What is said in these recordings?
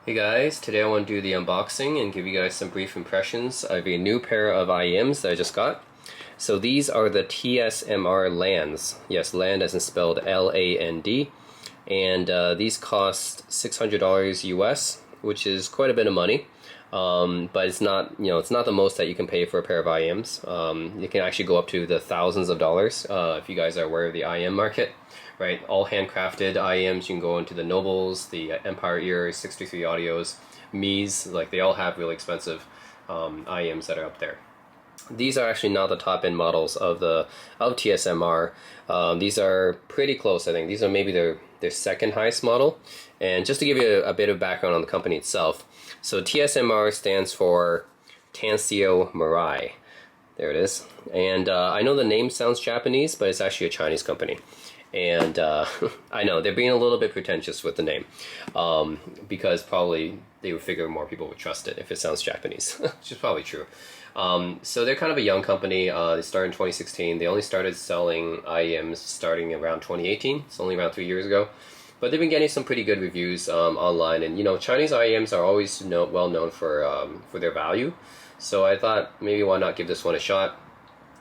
Hey guys, today I want to do the unboxing and give you guys some brief impressions of a new pair of IEMs that I just got. So these are the TSMR LANDs. Yes, LAND as in spelled L-A-N-D. And these cost $600 US, which is quite a bit of money. But it's not, it's not the most that you can pay for a pair of IEMs. You can actually go up to the thousands of dollars if you guys are aware of the IEM market. Right, all handcrafted IEMs. You can go into the Nobles, the Empire Ears, 63 Audios, Mi's. Like they all have really expensive IEMs that are up there. These are actually not the top end models of TSMR. These are pretty close. I think these are maybe their second highest model. And just to give you a bit of background on the company itself, so TSMR stands for Tansio Mirai. There it is. And I know the name sounds Japanese, but it's actually a Chinese company. And I know they're being a little bit pretentious with the name because probably they would figure more people would trust it if it sounds Japanese, which is probably true. So they're kind of a young company. They started in 2016. They only started selling IEMs starting around 2018. It's only around 3 years ago. But they've been getting some pretty good reviews online. And, Chinese IEMs are always well known for their value. So I thought maybe why not give this one a shot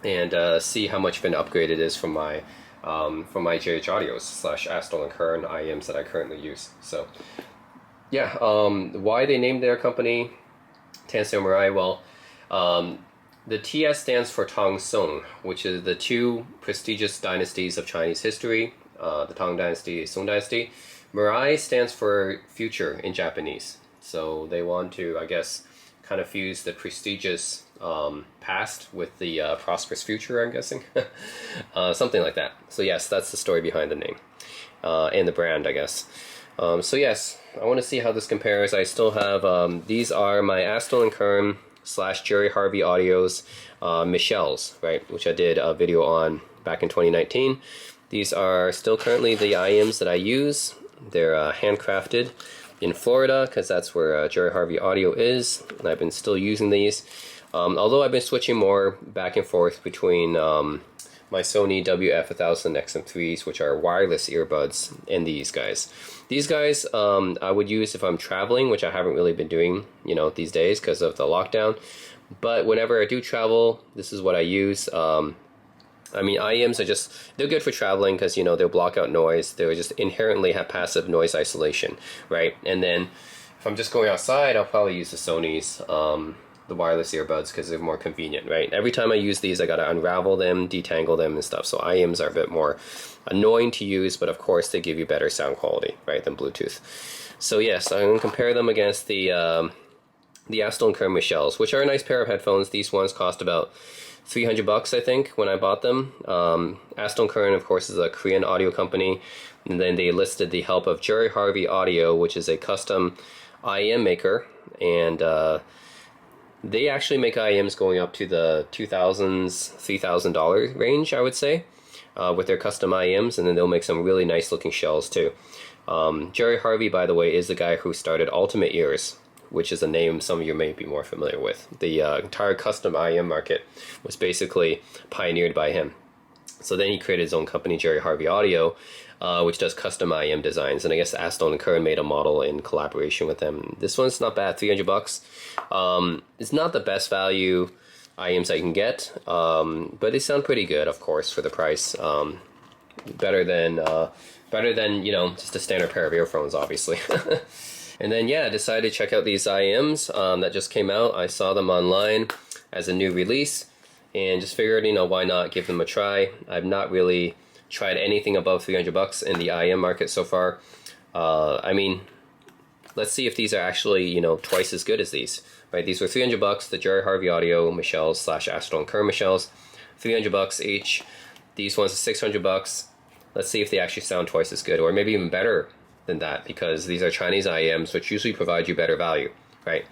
and see how much of an upgrade it is from my JH Audios / Astral and Kern IEMs that I currently use. So yeah, why they named their company Tansio Mirai? Well, the TS stands for Tang Song, which is the two prestigious dynasties of Chinese history, the Tang Dynasty, Song Dynasty. Mirai stands for future in Japanese. So they want to, I guess, kind of fuse the prestigious past with the prosperous future, I'm guessing. Something like that. So yes, that's the story behind the name and the brand, I guess. So yes, I want to see how this compares. I still have, these are my Astral and Kern / Jerry Harvey Audios Michelle's, right, which I did a video on back in 2019. These are still currently the IEMs that I use. They're handcrafted in Florida because that's where Jerry Harvey Audio is, and I've been still using these. Although I've been switching more back and forth between my Sony WF-1000 XM3s, which are wireless earbuds, and these guys. These guys I would use if I'm traveling, which I haven't really been doing, these days because of the lockdown. But whenever I do travel, this is what I use. I mean, IEMs are they're good for traveling because, they'll block out noise. They'll just inherently have passive noise isolation, right? And then if I'm just going outside, I'll probably use the Sony's, the wireless earbuds, because they're more convenient, right? Every time I use these, I gotta unravel them, detangle them and stuff. So IEMs are a bit more annoying to use, but of course they give you better sound quality, right, than Bluetooth. So yes, I'm gonna compare them against the Astral and Kern Michelle's, which are a nice pair of headphones. These ones cost about $300, I think, when I bought them. Astral and Kern, of course, is a Korean audio company, and then they listed the help of Jerry Harvey Audio, which is a custom IEM maker, and they actually make IEMs going up to the $2,000s, $3,000 range, I would say, with their custom IEMs, and then they'll make some really nice looking shells too. Jerry Harvey, by the way, is the guy who started Ultimate Ears, which is a name some of you may be more familiar with. The entire custom IEM market was basically pioneered by him. So then he created his own company, Jerry Harvey Audio, which does custom IEM designs. And I guess Astral and Kern made a model in collaboration with them. This one's not bad, $300. It's not the best value IEMs I can get, but they sound pretty good, of course, for the price. Better than just a standard pair of earphones, obviously. And then yeah, I decided to check out these IEMs that just came out. I saw them online as a new release and just figured, why not give them a try. I've not really tried anything above $300 in the IEM market so far. I mean, let's see if these are actually, twice as good as these. Right? These were $300, the Jerry Harvey Audio Michelle's / Astral and Kern Michelle's, $300 each. These ones are $600. Let's see if they actually sound twice as good, or maybe even better than that, because these are Chinese IEMs, which usually provide you better value, right?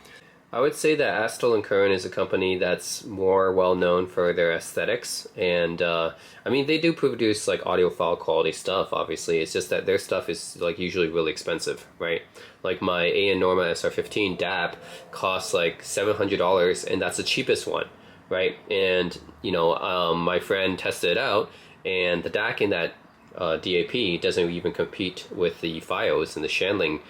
I would say that Astral and Kern is a company that's more well known for their aesthetics, and I mean, they do produce like audiophile quality stuff, obviously. It's just that their stuff is like usually really expensive, right? Like my A&N Norma SR15 DAP costs like $700, and that's the cheapest one, right? And my friend tested it out, and the DAC in that DAP doesn't even compete with the FiOS and the Shanling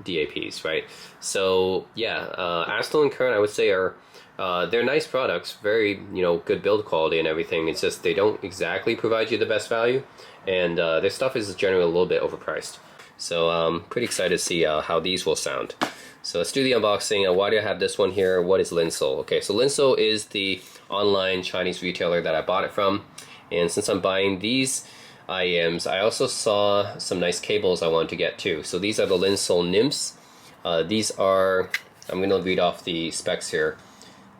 DAPs, right? So yeah, Aston and Kern I would say are they're nice products, very good build quality and everything. It's just they don't exactly provide you the best value, and their stuff is generally a little bit overpriced. So I'm pretty excited to see how these will sound. So let's do the unboxing. Why do I have this one here? What is Linsol? Okay, so Linsol is the online Chinese retailer that I bought it from, and since I'm buying these IEMs, I also saw some nice cables I wanted to get too. So these are the Linsol nymphs. These are, I'm going to read off the specs here.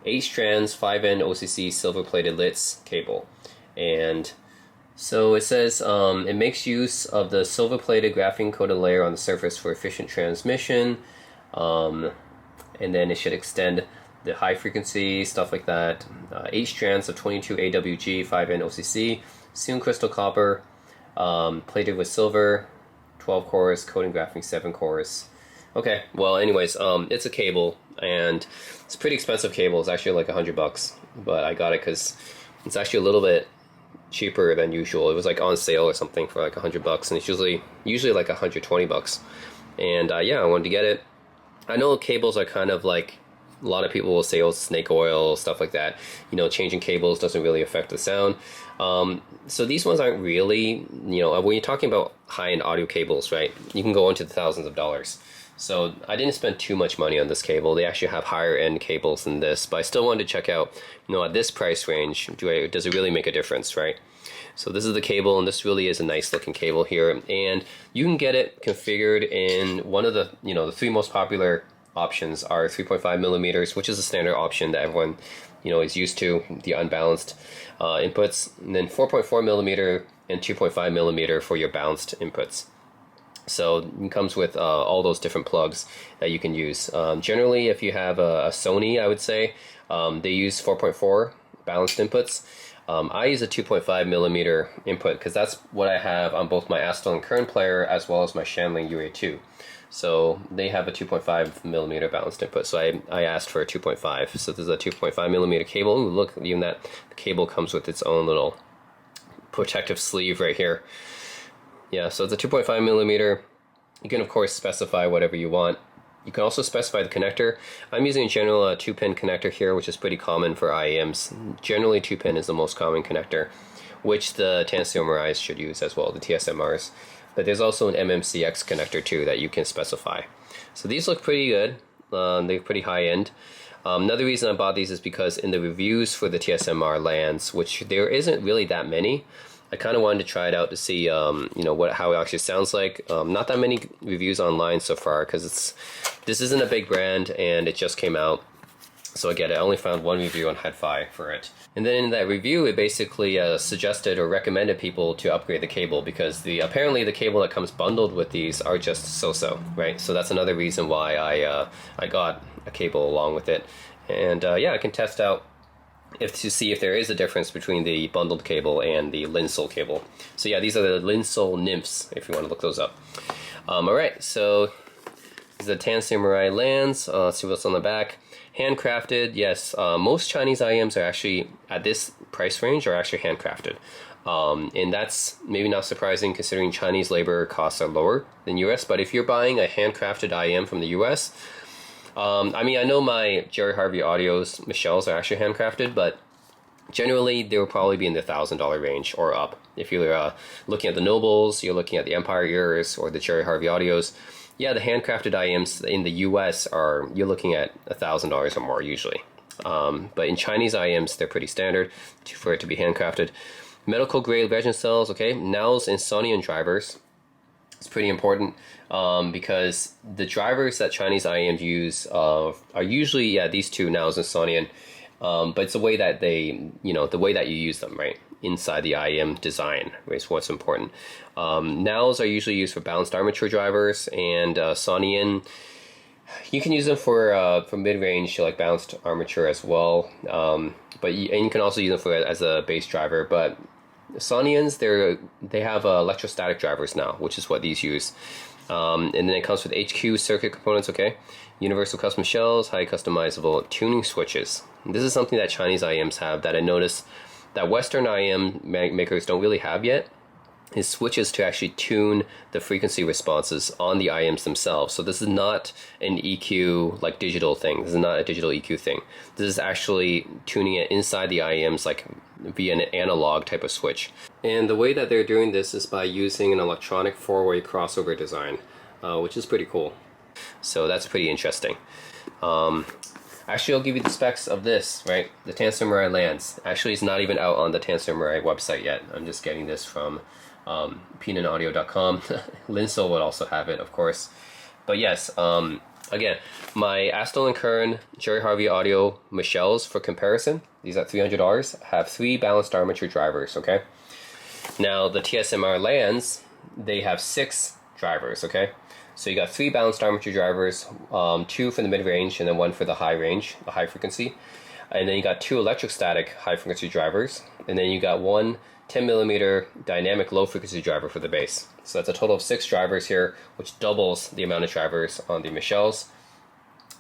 8 strands, 5N OCC silver plated LITs cable. And so it says it makes use of the silver plated graphene coated layer on the surface for efficient transmission. And then it should extend the high frequency, stuff like that. 8 strands of 22 AWG, 5N OCC, sealed crystal copper, plated with silver, 12 cores, coating graphene 7 cores. Okay, well anyways, it's a cable, and it's a pretty expensive cable. It's actually like $100, but I got it because it's actually a little bit cheaper than usual. It was like on sale or something for like $100, and it's usually like $120. And yeah, I wanted to get it. I know cables are kind of like, a lot of people will say, oh, snake oil, stuff like that. Changing cables doesn't really affect the sound. So these ones aren't really, when you're talking about high-end audio cables, right, you can go into the thousands of dollars. So I didn't spend too much money on this cable. They actually have higher-end cables than this, but I still wanted to check out, at this price range, does it really make a difference, right? So this is the cable, and this really is a nice-looking cable here. And you can get it configured in one of the, the 3 most popular options are 3.5 millimeters, which is a standard option that everyone is used to, the unbalanced inputs, and then 4.4 millimeter and 2.5 millimeter for your balanced inputs. So it comes with all those different plugs that you can use. Generally, if you have a Sony, I would say they use 4.4 balanced inputs. I use a 2.5 millimeter input because that's what I have on both my Aston and Kern player as well as my Shanling UA2. So they have a 2.5 millimeter balanced input, so I asked for a 2.5. So this is a 2.5 millimeter cable. Ooh, look, even that the cable comes with its own little protective sleeve right here. Yeah, so it's a 2.5 millimeter. You can of course specify whatever you want. You can also specify the connector. I'm using in general a 2-pin connector here, which is pretty common for IEMs. Generally 2-pin is the most common connector, which the Tansio Mirais should use as well, the TSMRs. But there's also an MMCX connector too that you can specify. So these look pretty good. They're pretty high end. Another reason I bought these is because in the reviews for the TSMR LANs, which there isn't really that many, I kind of wanted to try it out to see, how it actually sounds like. Not that many reviews online so far because this isn't a big brand and it just came out. So I get it. I only found one review on HeadFi for it. And then in that review, it basically suggested or recommended people to upgrade the cable because apparently the cable that comes bundled with these are just so-so, right? So that's another reason why I got a cable along with it. And yeah, I can test out to see if there is a difference between the bundled cable and the Linsol cable. So yeah, these are the Linsol nymphs if you want to look those up. Alright, so these are the Tansio Mirai LANs. Let's see what's on the back. Handcrafted, yes. Most Chinese IEMs are actually, at this price range, are actually handcrafted. And that's maybe not surprising considering Chinese labor costs are lower than US, but if you're buying a handcrafted IEM from the US, I mean, I know my Jerry Harvey Audios Michelle's are actually handcrafted, but generally they will probably be in the $1,000 range or up. If you're looking at the Nobles, you're looking at the Empire Ears or the Jerry Harvey Audios, yeah, the handcrafted IEMs in the US you're looking at $1,000 or more usually. But in Chinese IEMs, they're pretty standard for it to be handcrafted. Medical grade resin cells, okay, NALS and Sonian drivers. It's pretty important because the drivers that Chinese IEMs use are usually, yeah, these two, NALS and Sonian. But it's the way that the way that you use them, right? Inside the IEM design is what's important. NALs are usually used for balanced armature drivers, and Sonian, you can use them for mid-range, like balanced armature as well. But you can also use them as a base driver. But Sonians, they have electrostatic drivers now, which is what these use. And then it comes with HQ circuit components, okay? Universal custom shells, high customizable tuning switches. This is something that Chinese IEMs have that I noticed that Western IEM makers don't really have yet. is switches to actually tune the frequency responses on the IEMs themselves. So this is not an EQ like digital thing. This is not a digital EQ thing. This is actually tuning it inside the IEMs like via an analog type of switch. And the way that they're doing this is by using an electronic four-way crossover design, which is pretty cool. So that's pretty interesting. Actually, I'll give you the specs of this, right? The Tansio Mirai lands. Actually, it's not even out on the Tansio Mirai website yet. I'm just getting this from peanutaudio.com. Linsel would also have it, of course. But yes, again, my Aston and Kern Jerry Harvey audio Michelle's for comparison, these are $300, have 3 balanced armature drivers, okay? Now, the TSMR lands, they have 6 drivers, okay? So you got 3 balanced armature drivers, 2 for the mid-range and then 1 for the high range, the high frequency. And then you got 2 electrostatic high frequency drivers. And then you got 1 10mm dynamic low frequency driver for the bass. So that's a total of 6 drivers here, which doubles the amount of drivers on the Michelle's.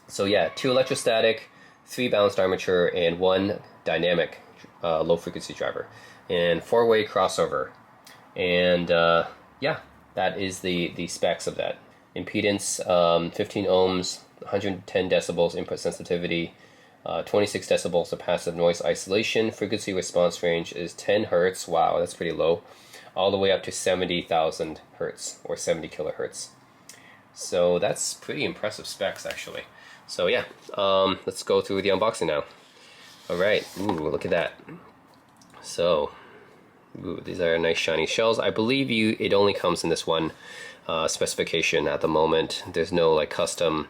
So yeah, 2 electrostatic, 3 balanced armature, and 1 dynamic low frequency driver. And 4-way crossover. And yeah, that is the specs of that. Impedance, 15 ohms, 110 decibels input sensitivity, 26 decibels of passive noise isolation. Frequency response range is 10 hertz. Wow, that's pretty low. All the way up to 70,000 hertz or 70 kilohertz. So that's pretty impressive specs, actually. So yeah, let's go through the unboxing now. All right, ooh, look at that. So, ooh, these are nice shiny shells. I believe it only comes in this one specification at the moment. There's no like custom.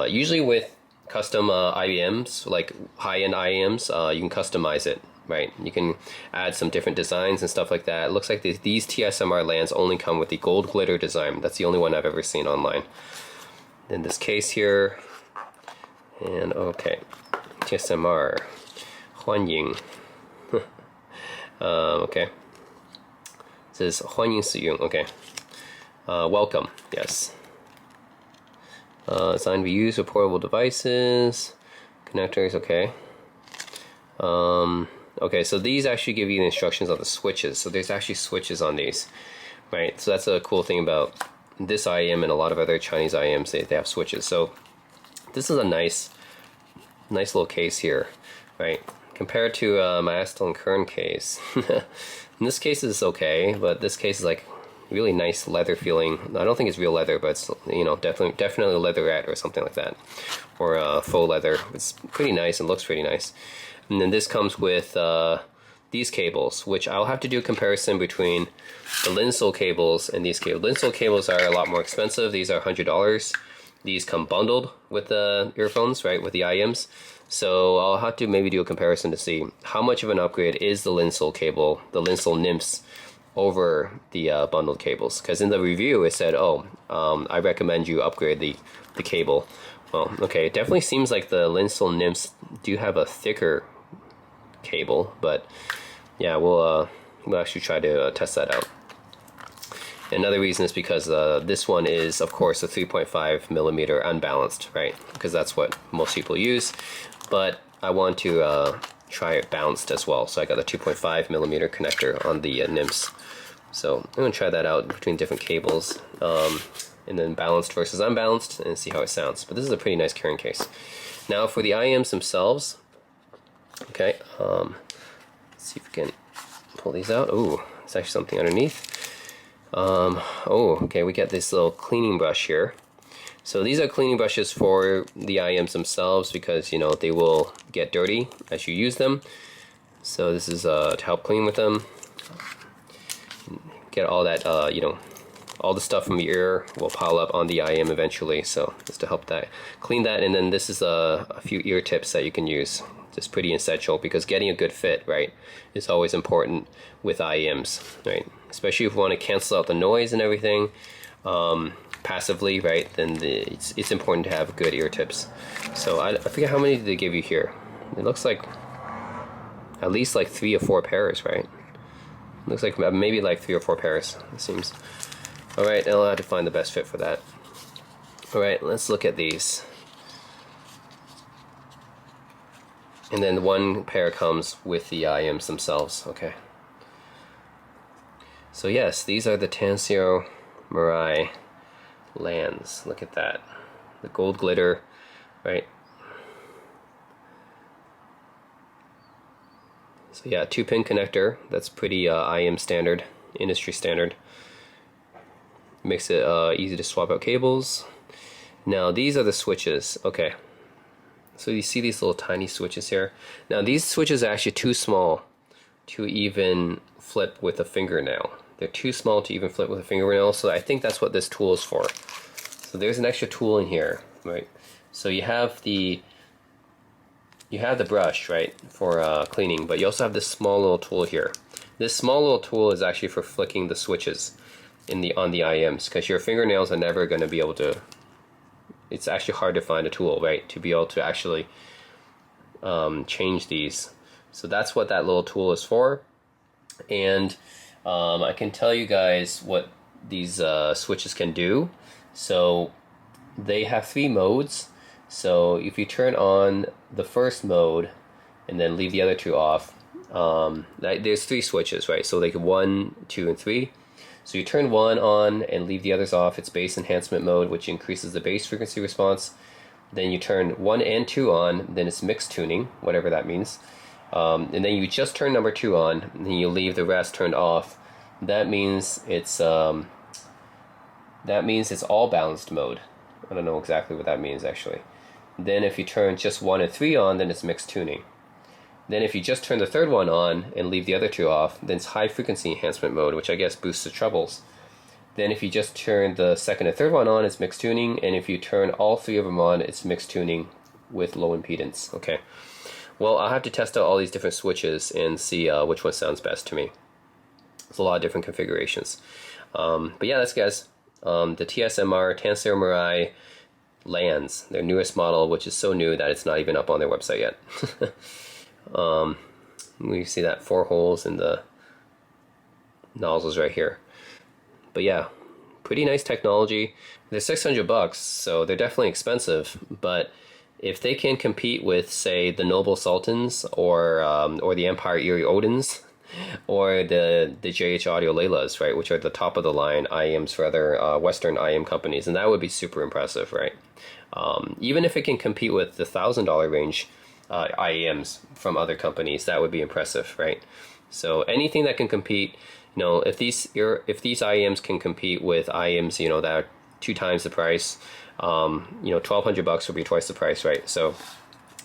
Usually with custom IEMs, like high-end IEMs, you can customize it, right? You can add some different designs and stuff like that. It looks like these TSMR lands only come with the gold glitter design. That's the only one I've ever seen online. Then this case here, and okay, TSMR, 欢迎. Okay. It says 欢迎使用. Okay. Welcome. Yes. Designed to be used with portable devices, connectors. Okay. Okay. So these actually give you the instructions on the switches. So there's actually switches on these, right? So that's a cool thing about this IEM and a lot of other Chinese IEMs. They have switches. So this is a nice little case here, right? Compared to my Aston Kern case. In this case is okay, but this case is like really nice leather feeling. I don't think it's real leather, but it's, you know, definitely leatherette or something like that, or faux leather. It's pretty nice and looks pretty nice. And then this comes with these cables, which I'll have to do a comparison between the Linsel cables and these cables. Linsel cables are a lot more expensive. These are $100. These come bundled with the earphones, right, with the IEMs. So I'll have to maybe do a comparison to see how much of an upgrade is the Linsel cable, the Linsel nymphs, over the bundled cables. Because in the review it said, oh, I recommend you upgrade the cable. Well, okay, it definitely seems like the Linsel nymphs do have a thicker cable, but yeah, we'll actually try to test that out. Another reason is because this one is, of course, a 3.5 millimeter unbalanced, right? Because that's what most people use. But I want to try it balanced as well. So I got a 2.5 millimeter connector on the nymphs. So I'm going to try that out between different cables, and then balanced versus unbalanced, and see how it sounds. But this is a pretty nice carrying case. Now for the IEMs themselves, okay, let's see if we can pull these out. Ooh, there's actually something underneath. Oh, okay, we got this little cleaning brush here. So these are cleaning brushes for the IEMs themselves because, you know, they will get dirty as you use them. So this is to help clean with them. Get all that, you know, all the stuff from your ear will pile up on the IEM eventually. So just to help that clean that. And then this is a few ear tips that you can use. Just pretty essential because getting a good fit, right, is always important with IEMs, right? Especially if you want to cancel out the noise and everything passively, right? Then it's important to have good ear tips. So I forget how many did they give you here. It looks like at least like 3 or 4 pairs, right? Looks like maybe like 3 or 4 pairs, it seems. All right, I'll have to find the best fit for that. All right, let's look at these. And then one pair comes with the IEMs themselves, okay. So yes, these are the Tansio Mirai lands. Look at that. The gold glitter, right? So yeah, 2-pin connector. That's pretty IEM standard, industry standard. Makes it easy to swap out cables. Now these are the switches. Okay. So you see these little tiny switches here. Now these switches are actually too small to even flip with a fingernail. They're too small to even flip with a fingernail, so I think that's what this tool is for. So there's an extra tool in here, right? So you have the brush, right, for cleaning, but you also have this small little tool here. This small little tool is actually for flicking the switches on the IEMs, because your fingernails are never going to be able to. It's actually hard to find a tool, right, to be able to actually change these. So that's what that little tool is for. And I can tell you guys what these switches can do. So they have 3 modes. So if you turn on the first mode and then leave the other 2 off, there's 3 switches, right? So like 1, 2, and 3. So you turn 1 on and leave the others off. It's bass enhancement mode, which increases the bass frequency response. Then you turn 1 and 2 on, then it's mix tuning, whatever that means. And then you just turn number 2 on, and then you leave the rest turned off. That means it's all balanced mode. I don't know exactly what that means actually. Then if you turn just 1 and 3 on, then it's mixed tuning. Then if you just turn the third one on and leave the other 2 off, then it's high frequency enhancement mode, which I guess boosts the trebles. Then if you just turn the second and third one on, it's mixed tuning, and if you turn all 3 of them on, it's mixed tuning with low impedance. Okay. Well, I'll have to test out all these different switches and see which one sounds best to me. There's a lot of different configurations. But yeah, that's guys. The TSMR Tansio Mirai lands, their newest model, which is so new that it's not even up on their website yet. We see that 4 holes in the nozzles right here. But yeah, pretty nice technology. They're $600, so they're definitely expensive. But if they can compete with, say, the Noble Sultans or the Empire Erie Odins, or the JH Audio Leilas, right, which are the top of the line IEMs for other Western IEM companies, and that would be super impressive, right? Even if it can compete with the $1,000 range IEMs from other companies, that would be impressive, right? So anything that can compete, if these IEMs can compete with IEMs, that are 2 times the price, $1,200 would be twice the price, right? So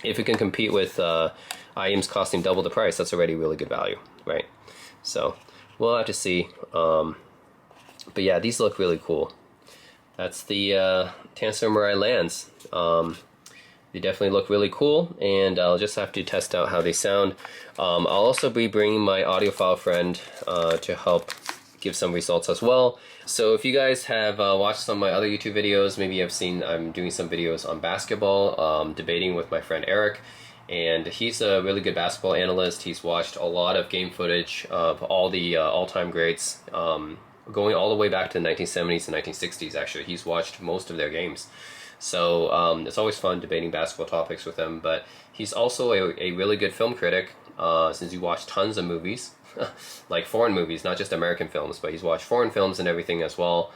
if it can compete with IEMs costing double the price, that's already really good value, right? So we'll have to see. But yeah, these look really cool. That's the Tansio Mirai lands. They definitely look really cool, and I'll just have to test out how they sound. I'll also be bringing my audiophile friend to help give some results as well. So if you guys have watched some of my other YouTube videos, maybe you've seen I'm doing some videos on basketball, debating with my friend Eric, and he's a really good basketball analyst. He's watched a lot of game footage of all the all-time greats, going all the way back to the 1970s and 1960s, actually. He's watched most of their games. So it's always fun debating basketball topics with him, but he's also a really good film critic, since he watched tons of movies, like foreign movies, not just American films, but he's watched foreign films and everything as well,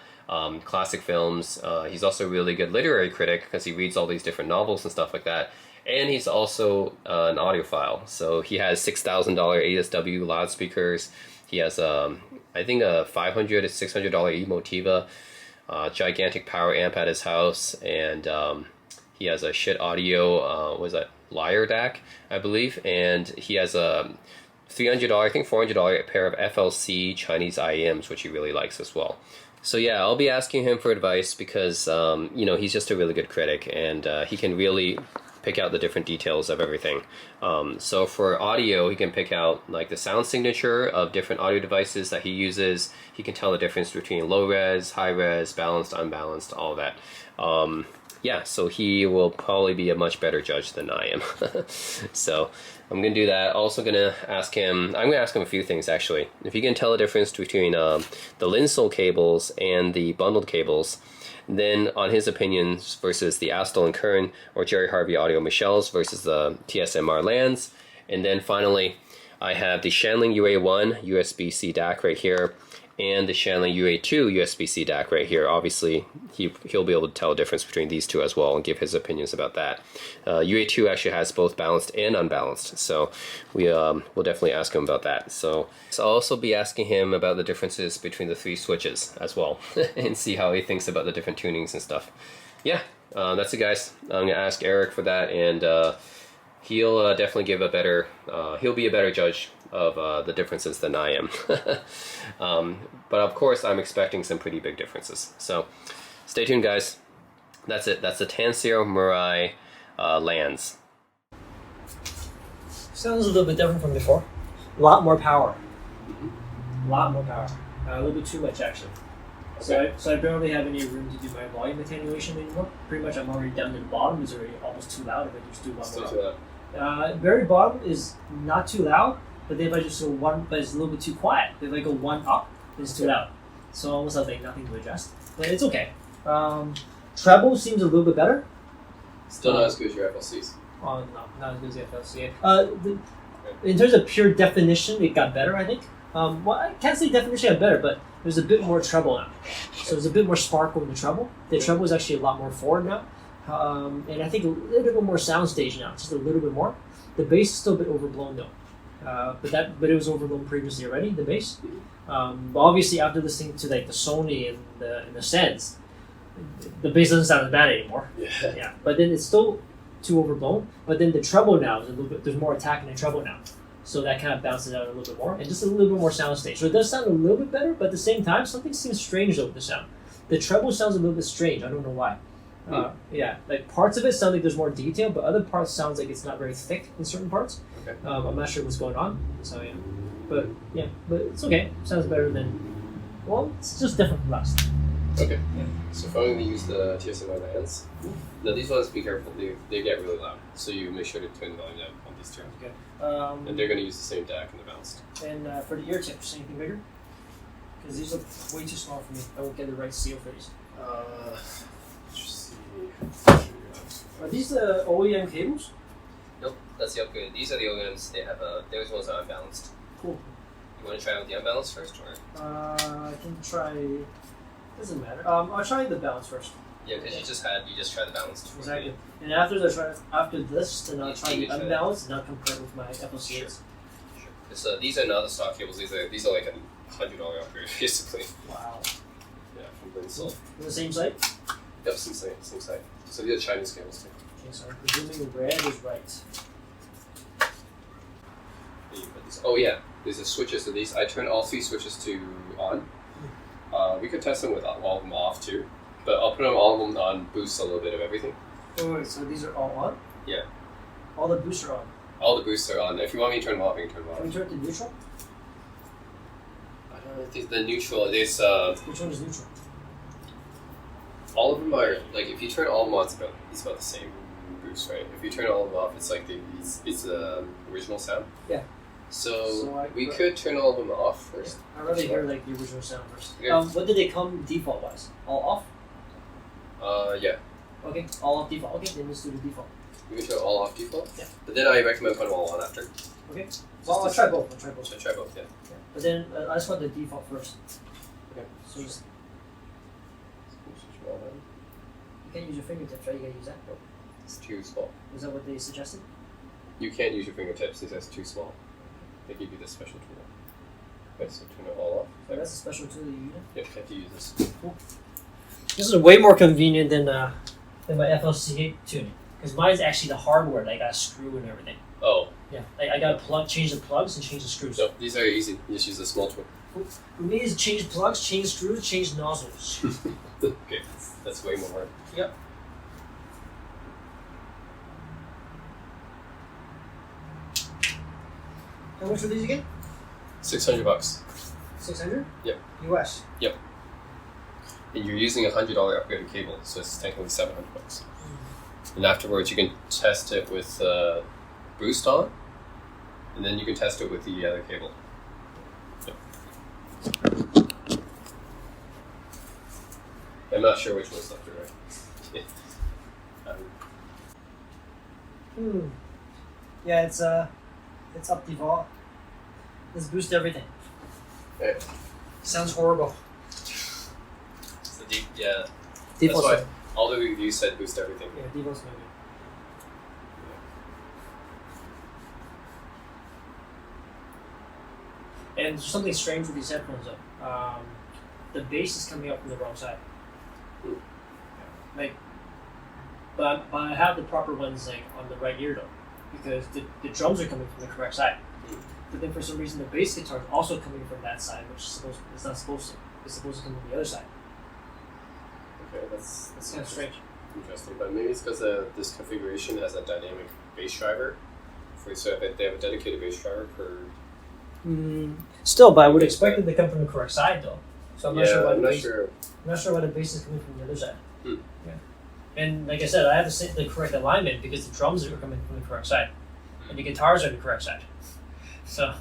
classic films. He's also a really good literary critic because he reads all these different novels and stuff like that. And he's also an audiophile, so he has $6,000 ASW loudspeakers. He has, I think, a $500 to $600 Emotiva. Gigantic power amp at his house, and he has a shit audio, what is that, Lyre DAC, I believe, and he has a $300, I think $400 pair of FLC Chinese IEMs, which he really likes as well. So yeah, I'll be asking him for advice because, he's just a really good critic, and he can really pick out the different details of everything. So for audio, he can pick out like the sound signature of different audio devices that he uses. He can tell the difference between low res, high res, balanced, unbalanced, all that. Yeah, so he will probably be a much better judge than I am. So I'm gonna do that. Also gonna ask him, I'm gonna ask him a few things actually. If he can tell the difference between the Linsol cables and the bundled cables, then on his opinions versus the Astle and Kern or Jerry Harvey Audio Michelle's versus the TSMR lands. And then finally, I have the Shanling UA1 USB-C DAC right here, and the Shanley UA2 USB-C DAC right here. Obviously, he'll be able to tell the difference between these two as well and give his opinions about that. UA2 actually has both balanced and unbalanced, so we'll definitely ask him about that. So I'll also be asking him about the differences between the 3 switches as well and see how he thinks about the different tunings and stuff. Yeah, that's it, guys. I'm going to ask Eric for that, and he'll definitely give a better, he'll be a better judge of the differences than I am. But of course, I'm expecting some pretty big differences. So stay tuned, guys. That's it. That's the Tansio Mirai LANs. Sounds a little bit different from before. A lot more power. A lot more power. A little bit too much, actually. Okay. So I barely have any room to do my volume attenuation anymore. Pretty much I'm already down to the bottom. It's already almost too loud if I just do one Still more. too loud. Very bottom is not too loud, but then if I just go one, but it's a little bit too quiet. If I go one up, it's too loud. So almost have like nothing to adjust. But it's okay. Treble seems a little bit better. Still not as good as your FLCs. Oh no, not as good as the FLC. In terms of pure definition, it got better, I think. Well, I can't say definition got better, but there's a bit more treble now. So there's a bit more sparkle in the treble. The treble is actually a lot more forward now. And I think a little bit more soundstage now, just a little bit more. The bass is still a bit overblown though. But it was overblown previously already, the bass. But obviously after listening to like the Sony and the Sens, the bass doesn't sound as bad anymore. Yeah. But then it's still too overblown. But then the treble now is a little bit, there's more attack in the treble now. So that kind of bounces out a little bit more, and just a little bit more soundstage. So it does sound a little bit better, but at the same time, something seems strange though with the sound. The treble sounds a little bit strange. I don't know why. Yeah, like parts of it sound like there's more detail, but other parts sounds like it's not very thick in certain parts. Okay. I'm not sure what's going on. So yeah, but it's okay. Sounds better than. Well, it's just different from last. Okay. Yeah. So if I'm going to use the TSMR LANs, now these ones, be careful. They get really loud, so you make sure to turn the volume down on these two. Okay. And they're going to use the same DAC and they're balanced. And for the ear tips, anything bigger? Because these look way too small for me. I won't get the right seal for these. Let's see. Are these the OEM cables? Nope, that's the upgrade. These are the OEMs. They have those ones are unbalanced. Cool. You want to try with the unbalanced first, or? I can try. Doesn't matter. I'll try the balance first. Yeah, because you just try the balanced. Exactly. And after this, then I'll try the You can try unbalanced, and I'll compare it with my FLCs. Sure. Because these are not the stock cables. These are like $100 upgrade, basically. Wow. Yeah, from Blinzel. The same site? Yep, same site. So these are Chinese cables too. Okay, so I'm presuming red is right. And you put these. Oh yeah, there's a switches. So these, I turn all 3 switches to on. We could test them with all of them off too, but I'll put them all of them on boost a little bit of everything. Oh, wait, so these are all on? Yeah. All the boosts are on. All the boosts are on. If you want me to turn them off, I can turn them off. Can we turn it to neutral? I don't know if the neutral. There's Which one is neutral? all of them are like if you turn all of them on, it's about the same boost, right? If you turn all of them off, it's like it's the original sound. Yeah. So we could turn all of them off first. I'd rather hear like the original sound first. Yeah. What did they come default wise? All off? Yeah. Okay, all off default. Okay, then let's do the default. We can turn all off default. Yeah. But then I recommend putting them all on after. Okay. Well, I'll try both. So try both, yeah. Yeah. But then I just want the default first. Okay. So just, Switch them all on. you can't use your fingertips, right? You gotta use that. Nope. It's too small. Is that what they suggested? You can't use your fingertips. These are too small. They give you this special tool. Okay, so turn it all off. So that's a special tool that you use. Yep, you have to use this. Cool. This is way more convenient than my FLC tuning. Because mine's actually the hardware. Like I got a screw and everything. Oh. Yeah. I gotta change the plugs and change the screws. Nope, these are easy. You just use the small tool. For me, it's change plugs, change screws, change nozzles. Okay, that's way more work. Yep. How much are these again? $600. 600? Yep. US. Yep. And you're using a $100 upgraded cable, so it's technically $700. And afterwards, you can test it with boost on, and then you can test it with the other cable. Yep. I'm not sure which one's left or right. Yeah, it's up default. Let's boost everything. Okay. Sounds horrible. It's the yeah. Default's That's why all the reviews said boost everything. Yeah, default's no good. And there's something strange with these headphones though. The bass is coming up from the wrong side. Like, but I have the proper ones like on the right ear though, because the drums are coming from the correct side. But then for some reason the bass guitar is also coming from that side, which is it's not supposed to. It's supposed to come from the other side. Okay, that's Kind of strange. interesting. But maybe it's because this configuration has a dynamic bass driver. So if they have a dedicated bass driver per. Still, but I would expect it to come from the correct side though. So I'm not sure why I'm the not bass. sure. I'm not sure why the bass is coming from the other side. Hmm. Yeah. And like I said, I have the correct alignment because the drums are coming from the correct side, and the guitars are the correct side. So,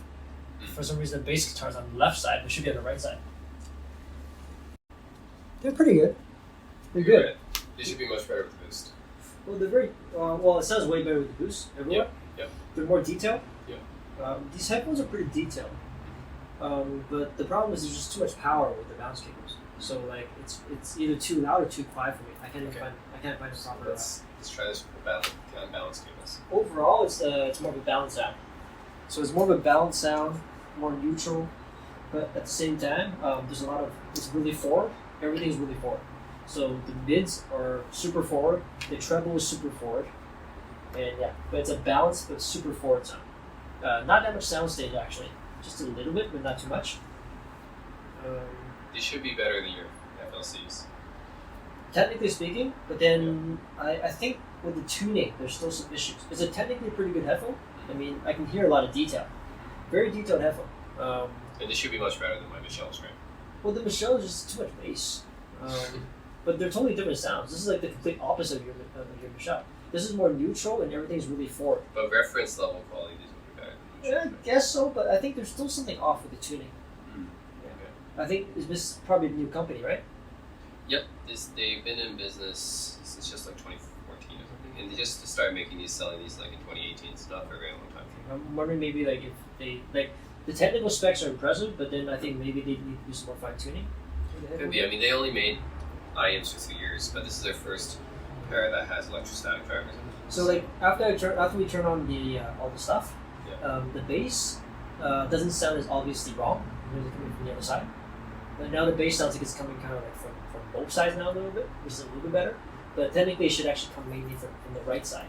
for some reason, the bass guitar is on the left side, but it should be on the right side. They're pretty good. They're good. They should be much better with boost. Well, they're very well. It sounds way better with the boost everywhere. Yep. They're more detailed. Yeah. These headphones are pretty detailed. But the problem is there's just too much power with the bounce cables. So like it's either too loud or too quiet for me. I can't find a proper. Let's try this with the unbalanced cables. Overall, it's more of a balanced sound. So it's more of a balanced sound, more neutral, but at the same time, there's a lot of it's really forward. Everything's really forward. So the mids are super forward. The treble is super forward, and yeah, but it's a balanced but super forward sound. Not that much soundstage actually, just a little bit, but not too much. They should be better than your FLCs. Technically speaking, but then I think with the tuning, there's still some issues. It's a technically pretty good headphone. I mean, I can hear a lot of detail. Very detailed headphone. And they should be much better than my Michelle's, right? Well, the Michelle is just too much bass. But they're totally different sounds. This is like the complete opposite of your Michelle. This is more neutral and everything's really forward. But reference level quality is would be better than Michelle. Yeah, I guess so, but I think there's still something off with the tuning. I think this is probably a new company, right? Yep, they've been in business since just like 2014 or something, and they just started selling these like in 2018. It's not for a very long time. I'm wondering maybe like if they like the technical specs are impressive, but then I think maybe they need to do some more fine tuning. Could be. I mean, they only made IEMs for 2 years, but this is their first pair that has electrostatic drivers. So like after we turn on the all the stuff, the bass doesn't sound as obviously wrong when it's coming from the other side. But now the bass sounds like it's coming kind of like from both sides now a little bit, which is a little bit better. But technically, it should actually come mainly from the right side.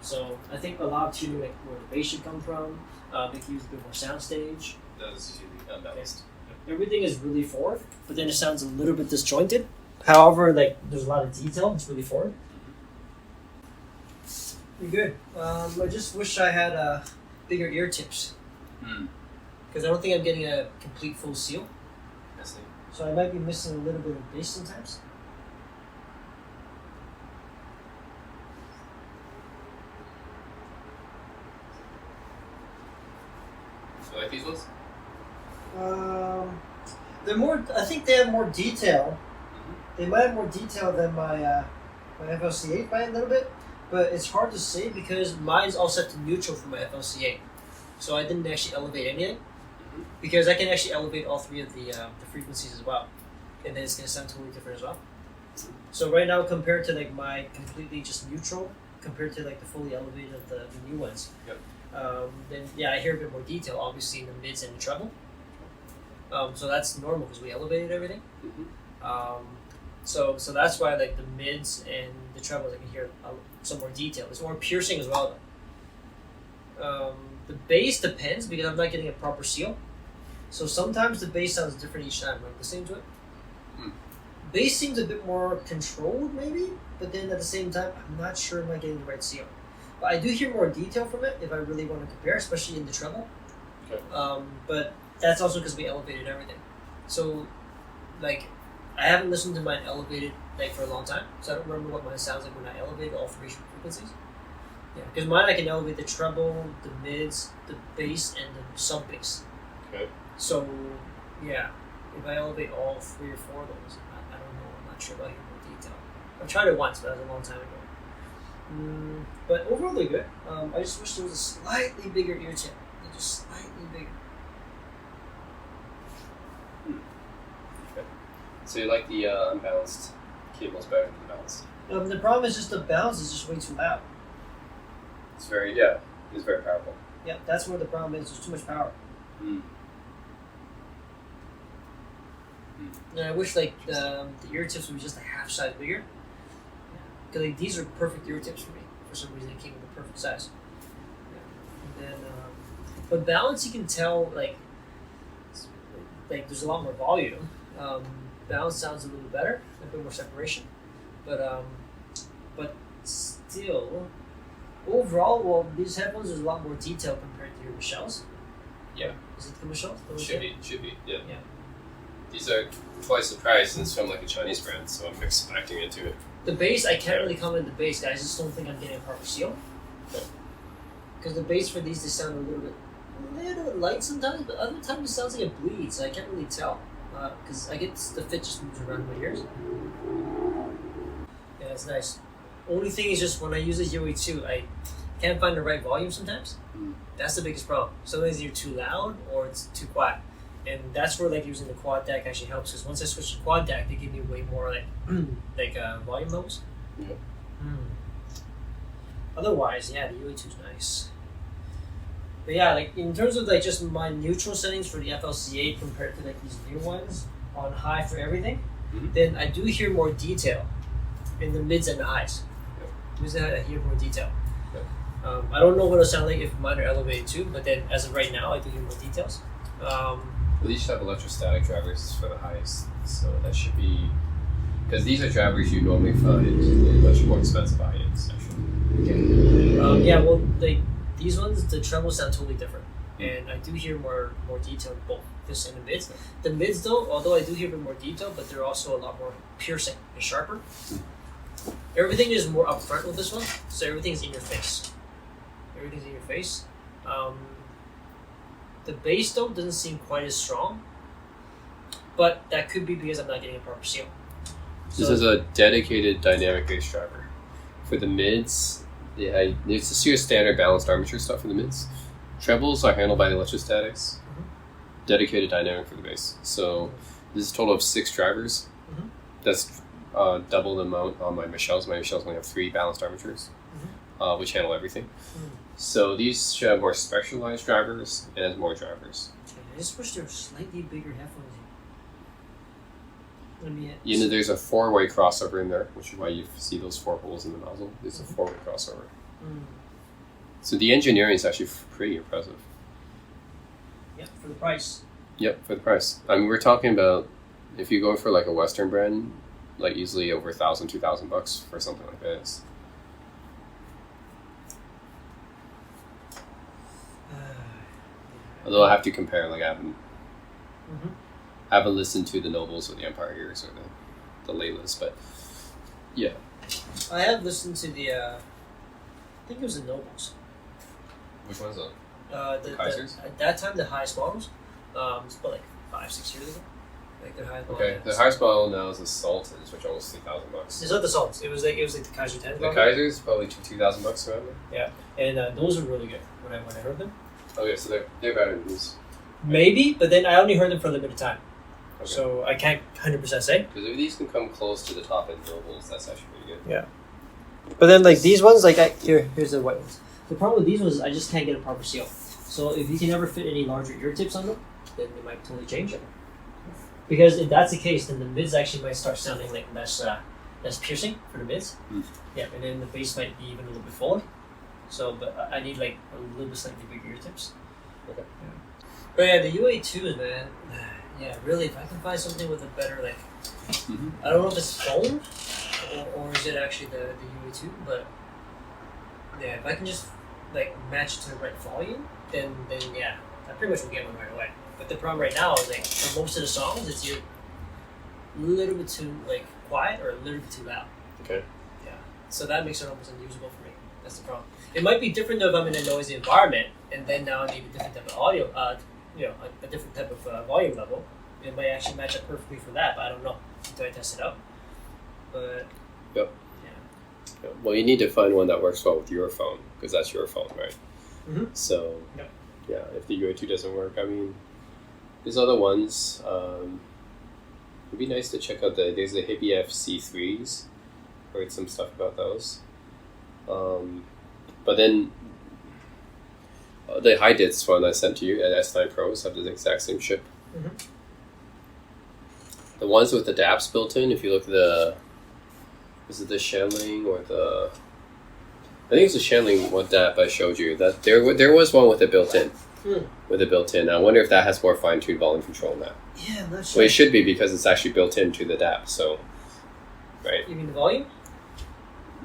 So I think a lot of tuning like where the bass should come from. They can use a bit more soundstage. That was usually unbalanced. Everything is really forward, but then it sounds a little bit disjointed. However, like there's a lot of detail. It's really forward. Pretty good. I just wish I had bigger ear tips because I don't think I'm getting a complete full seal. I see. So I might be missing a little bit of bass sometimes. You like these ones? They're more. I think they have more detail. They might have more detail than my FLC8 by a little bit, but it's hard to say because mine's all set to neutral for my FLC8, so I didn't actually elevate anything because I can actually elevate all three of the frequencies as well, and then it's gonna sound totally different as well. So right now, compared to like my completely just neutral, compared to like the fully elevated of the new ones. Yep. Then yeah, I hear a bit more detail, obviously in the mids and the treble. So that's normal because we elevated everything. So that's why like the mids and the trebles I can hear some more detail. It's more piercing as well though. The bass depends because I'm not getting a proper seal. So sometimes the bass sounds different each time when I'm listening to it. Bass seems a bit more controlled maybe, but then at the same time I'm not sure am I getting the right seal. But I do hear more detail from it if I really want to compare, especially in the treble. Okay. But that's also because we elevated everything. So like I haven't listened to mine elevated like for a long time, so I don't remember what mine sounds like when I elevated all three frequencies. Yeah, because mine I can elevate the treble, the mids, the bass, and the sub bass. Okay. So yeah, if I elevate all 3 or 4 of those, I don't know. I'm not sure about hearing more detail. I tried it once, but that was a long time ago. But overall they're good. I just wish there was a slightly bigger ear tip. Just slightly bigger. So you like the unbalanced cables better than the balanced? The problem is just the balance is just way too loud. It's very powerful. Yeah, that's where the problem is. There's too much power. And I wish like the ear tips would be just a half size bigger. Because like, these are perfect ear tips for me. For some reason, they came in the perfect size. And then, but balance, you can tell like there's a lot more volume. Balance sounds a little better, a bit more separation, but still, overall, well, these headphones there's a lot more detail compared to your Michelle's. Yeah. Is it the Michelle's? Should be. Yeah. Yeah. These are twice the price, and it's from like a Chinese brand, so I'm expecting it to. The bass, I can't really comment the bass, guys. I just don't think I'm getting a proper seal. Because the bass for these, they sound a little bit light sometimes, but other times it sounds like it bleeds, so I can't really tell. Because I get the fit just moves around my ears. Yeah, it's nice. Only thing is just when I use the UE2, I can't find the right volume sometimes. That's the biggest problem. Sometimes you're too loud or it's too quiet. And that's where like using the quad DAC actually helps, because once I switch to quad DAC, they give me way more like volume levels. Yeah. Otherwise, yeah, the UE2 is nice. But yeah, like in terms of like just my neutral settings for the FLC8 compared to like these new ones on high for everything, then I do hear more detail in the mids and the highs. I hear more detail. I don't know what it'll sound like if mine are elevated too, but then as of right now, I do hear more details. Well, these have electrostatic drivers for the highest, so that should be, because these are drivers you normally find in much more expensive IEMs, actually. Okay. Yeah, well, like these ones, the trebles sound totally different, and I do hear more detail in both this and the mids. The mids, though, although I do hear a bit more detail, but they're also a lot more piercing and sharper. Everything is more upfront with this one, so everything's in your face. Everything's in your face. The bass though doesn't seem quite as strong, but that could be because I'm not getting a proper seal. This is a dedicated dynamic bass driver. For the mids, it's just your standard balanced armature stuff for the mids. Trebles are handled by the electrostatics. Dedicated dynamic for the bass. So this is a total of 6 drivers. That's double the amount on my Michelle's. My Michelle's only have 3 balanced armatures, which handle everything. So these should have more specialized drivers and has more drivers. I just wish there were slightly bigger headphones. There's a 4-way crossover in there, which is why you see those 4 holes in the nozzle. There's a 4-way crossover. So the engineering is actually pretty impressive. Yeah, for the price. Yep, for the price. I mean, we're talking about if you go for like a Western brand, like easily over $1,000, $2,000 for something like this. Although I have to compare, like I haven't listened to the Nobles or the Empire Ears or the Laylas, but yeah. I have listened to the, I think it was the Nobles. Which one's that? The Kaisers? At that time, the highest models, it's about like 5-6 years ago. Like their highest model. Okay, the highest model now is the Sultans, which are almost $3,000. It's not the Sultans. It was like the Kaiser 10. The Kaisers probably $2,000 around there. Yeah, and those are really good when I heard them. Okay, so they're better than these. Maybe, but then I only heard them for a limited time. Okay. So I can't 100% say. Because if these can come close to the top end Nobles, that's actually pretty good. Yeah. But then like these ones, like here's the white ones. The problem with these ones is I just can't get a proper seal. So if you can ever fit any larger ear tips on them, then they might totally change it. Because if that's the case, then the mids actually might start sounding like less piercing for the mids. Yeah, and then the bass might be even a little bit fuller. So, but I need like a little bit slightly bigger ear tips. Okay. Yeah. But yeah, the UA2, man. Yeah, really, if I can find something with a better, like, I don't know if it's foam or is it actually the UA2, but yeah, if I can just like match it to the right volume, then yeah, I pretty much will get one right away. But the problem right now is like for most of the songs, it's either a little bit too like quiet or a little bit too loud. Okay. Yeah. So that makes it almost unusable for me. That's the problem. It might be different though if I'm in a noisy environment, and then now I need a different type of audio, a different type of volume level. It might actually match up perfectly for that, but I don't know until I test it out. But yeah. Well, you need to find one that works well with your phone, because that's your phone, right? So yeah, if the UA2 doesn't work, I mean, there's other ones. It'd be nice to check out there's the Hippie FC3s. Heard some stuff about those. But then the high dits one I sent to you at S9 Pros have the exact same chip. Mm-hmm. The ones with the DAPs built in, if you look at is it the Shanling or the... I think it's the Shanling one DAP I showed you. That there was one with it built in. With it built in. I wonder if that has more fine-tuned volume control now. Yeah, I'm not sure. Well, it should be because it's actually built into the DAP, so... Right. You mean the volume?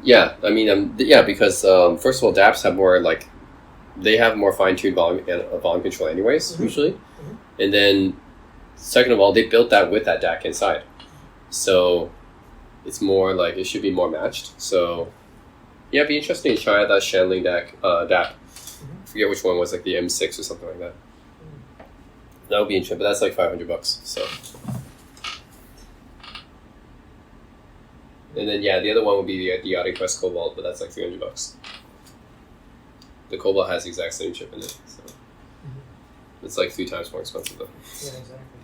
Yeah, I mean, because first of all, DAPs have more, like... They have more fine-tuned volume control anyways, usually. Mm-hmm. And then, second of all, they built that with that DAC inside. So, it's more like, it should be more matched. So, yeah, it'd be interesting to try that Shanling DAP. I forget which one was, like the M6 or something like that. That would be interesting, but that's like $500, so. And then, yeah, the other one would be the AudioQuest Cobalt, but that's like $300. The Cobalt has the exact same chip in it, so. It's like 3 times more expensive though. Yeah, exactly.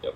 Yep.